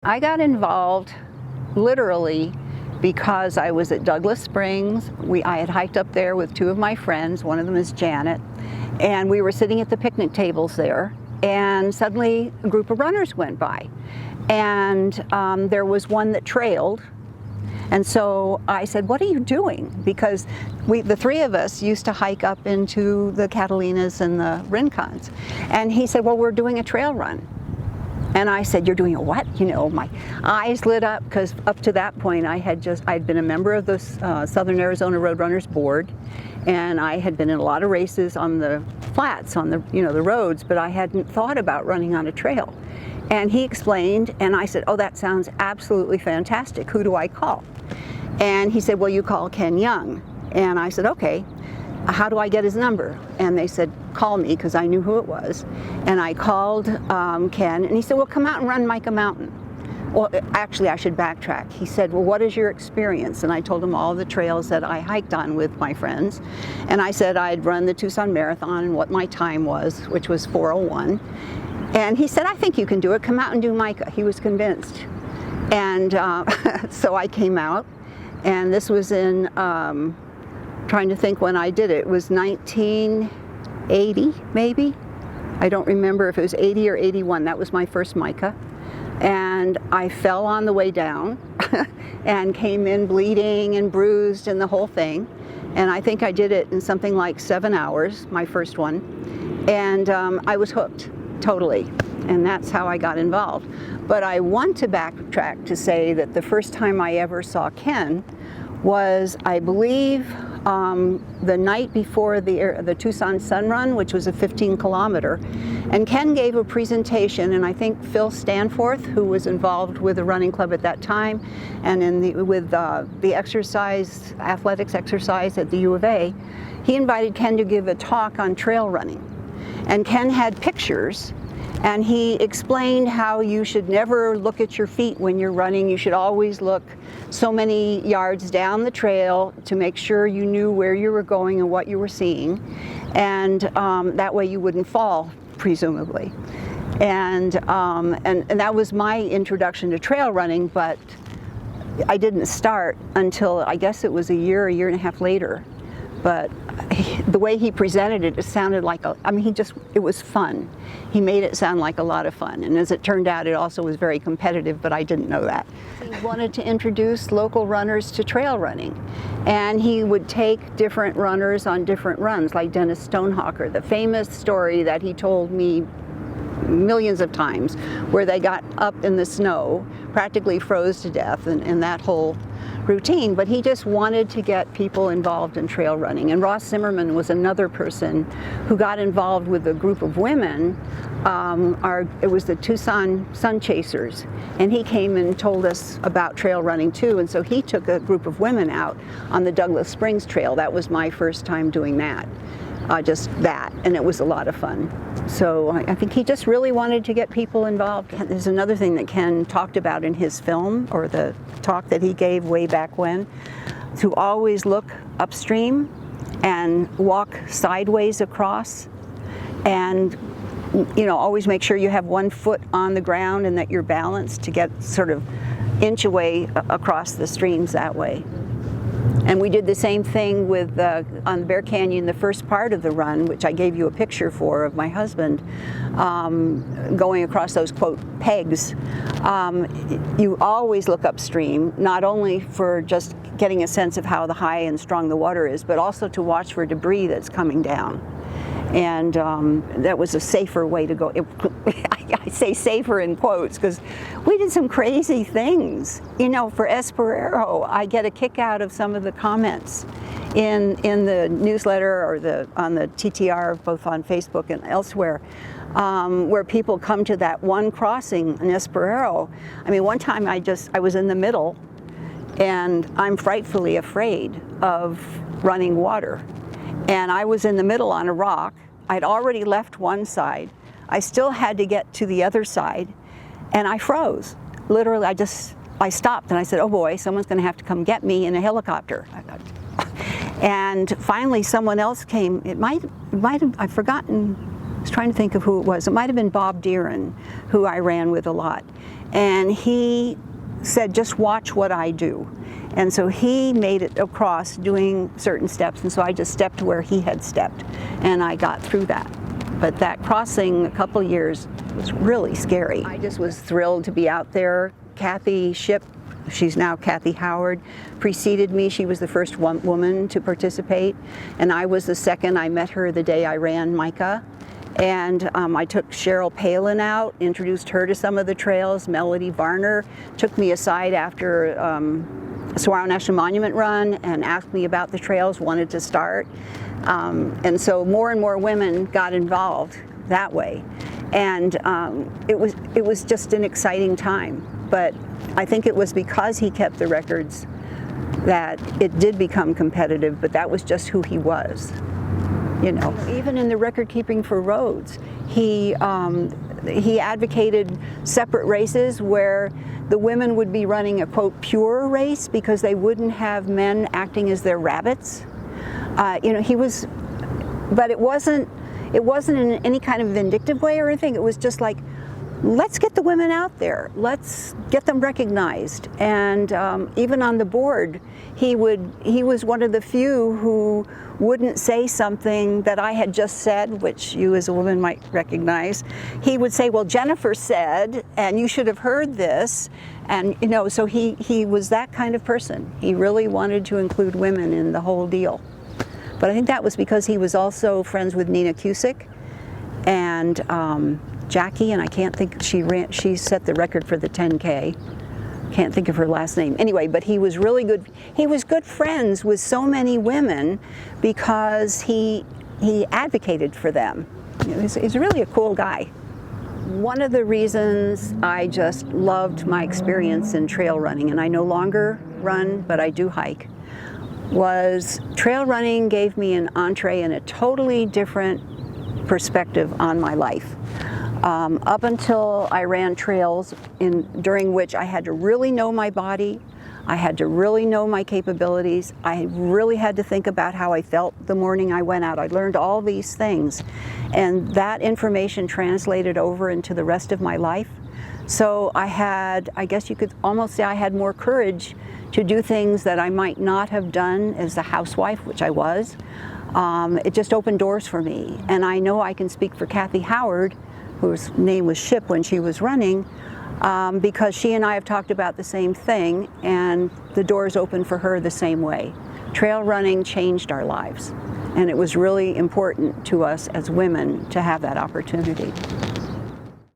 I got involved literally because I was at Douglas Springs. I had hiked up there with two of my friends, one of them is Janet, and we were sitting at the picnic tables there, and suddenly a group of runners went by. And there was one that trailed, and so I said, "What are you doing?" Because the three of us used to hike up into the Catalinas and the Rincons. And he said, "Well, we're doing a trail run." And I said, "You're doing a what?" You know, my eyes lit up, because up to that point I'd been a member of the Southern Arizona Roadrunners Board, and I had been in a lot of races on the flats, on the the roads, but I hadn't thought about running on a trail. And he explained, and I said, "Oh, that sounds absolutely fantastic. Who do I call?" And he said, "Well, you call Ken Young." And I said, "Okay. How do I get his number?" And they said, "Call me," because I knew who it was. And I called Ken, and he said, "Well, come out and run Mica Mountain." Well, actually, I should backtrack. He said, "Well, what is your experience?" And I told him all the trails that I hiked on with my friends. And I said I'd run the Tucson Marathon and what my time was, which was 4:01. And he said, "I think you can do it. Come out and do Mica." He was convinced. And so I came out, and this was in trying to think when I did it. It was 1980, maybe. I don't remember if it was 80 or 81. That was my first Mica. And I fell on the way down and came in bleeding and bruised and the whole thing. And I think I did it in something like 7 hours, my first one. And I was hooked, totally. And that's how I got involved. But I want to backtrack to say that the first time I ever saw Ken was, I believe, the night before the Tucson Sun Run, which was a 15-kilometer. And Ken gave a presentation, and I think Phil Stanforth, who was involved with the running club at that time, and with the athletics exercise at the U of A, he invited Ken to give a talk on trail running. And Ken had pictures, and he explained how you should never look at your feet when you're running. You should always look so many yards down the trail to make sure you knew where you were going and what you were seeing. And that way you wouldn't fall, presumably. And that was my introduction to trail running, but I didn't start until, I guess it was a year and a half later. But the way he presented it, it sounded like it was fun. He made it sound like a lot of fun. And as it turned out, it also was very competitive, but I didn't know that. He wanted to introduce local runners to trail running. And he would take different runners on different runs, like Dennis Stonehawker, the famous story that he told me millions of times, where they got up in the snow, practically froze to death, and that whole routine. But he just wanted to get people involved in trail running. And Ross Zimmerman was another person who got involved with a group of women. It was the Tucson Sun Chasers, and he came and told us about trail running too. And so he took a group of women out on the Douglas Springs Trail. That was my first time doing that. Just that, and it was a lot of fun. So I think he just really wanted to get people involved. There's another thing that Ken talked about in his film, or the talk that he gave way back when, to always look upstream and walk sideways across, and always make sure you have one foot on the ground and that you're balanced to get sort of inch away across the streams that way. And we did the same thing with on Bear Canyon, the first part of the run, which I gave you a picture for of my husband, going across those, quote, pegs. You always look upstream, not only for just getting a sense of how high and strong the water is, but also to watch for debris that's coming down. And that was a safer way to go. I say safer in quotes because we did some crazy things. For Esperero, I get a kick out of some of the comments in the newsletter or on the TTR, both on Facebook and elsewhere, where people come to that one crossing in Esperero. One time I was in the middle, and I'm frightfully afraid of running water. And I was in the middle on a rock. I'd already left one side. I still had to get to the other side, and I froze. Literally, I stopped, and I said, "Oh boy, someone's going to have to come get me in a helicopter." And finally, someone else came. It might have, I've forgotten, I was trying to think of who it was. It might have been Bob Deeren, who I ran with a lot. and he said, just watch what I do. And so he made it across doing certain steps, and so I just stepped where he had stepped, and I got through that. But that crossing a couple years was really scary. I just was thrilled to be out there. Kathy Shipp, she's now Kathy Howard, preceded me. She was the first woman to participate, and I was the second. I met her the day I ran Micah. And I took Cheryl Palin out, introduced her to some of the trails. Melody Varner took me aside after Saguaro National Monument run and asked me about the trails, wanted to start. And so more and more women got involved that way. And it was just an exciting time. But I think it was because he kept the records that it did become competitive, but that was just who he was. You know, even in the record keeping for roads, he advocated separate races where the women would be running a quote pure race because they wouldn't have men acting as their rabbits. You know, he was, but it wasn't in any kind of vindictive way or anything. It was just like, let's get the women out there. Let's get them recognized. And even on the board, he was one of the few who wouldn't say something that I had just said, which you as a woman might recognize. He would say, well, Jennifer said, and you should have heard this. And, you know, so he was that kind of person. He really wanted to include women in the whole deal. But I think that was because he was also friends with Nina Cusick and Jackie, and I can't think, she set the record for the 10K. Can't think of her last name. Anyway, but he was really good. He was good friends with so many women because he advocated for them. You know, he's really a cool guy. One of the reasons I just loved my experience in trail running, and I no longer run, but I do hike, was trail running gave me an entree in a totally different perspective on my life. Up until I ran trails during which I had to really know my body, I had to really know my capabilities, I really had to think about how I felt the morning I went out. I learned all these things, and that information translated over into the rest of my life. So I guess you could almost say I had more courage to do things that I might not have done as a housewife, which I was. It just opened doors for me, and I know I can speak for Kathy Howard, whose name was Shipp when she was running, because she and I have talked about the same thing, and the doors opened for her the same way. Trail running changed our lives, and it was really important to us as women to have that opportunity.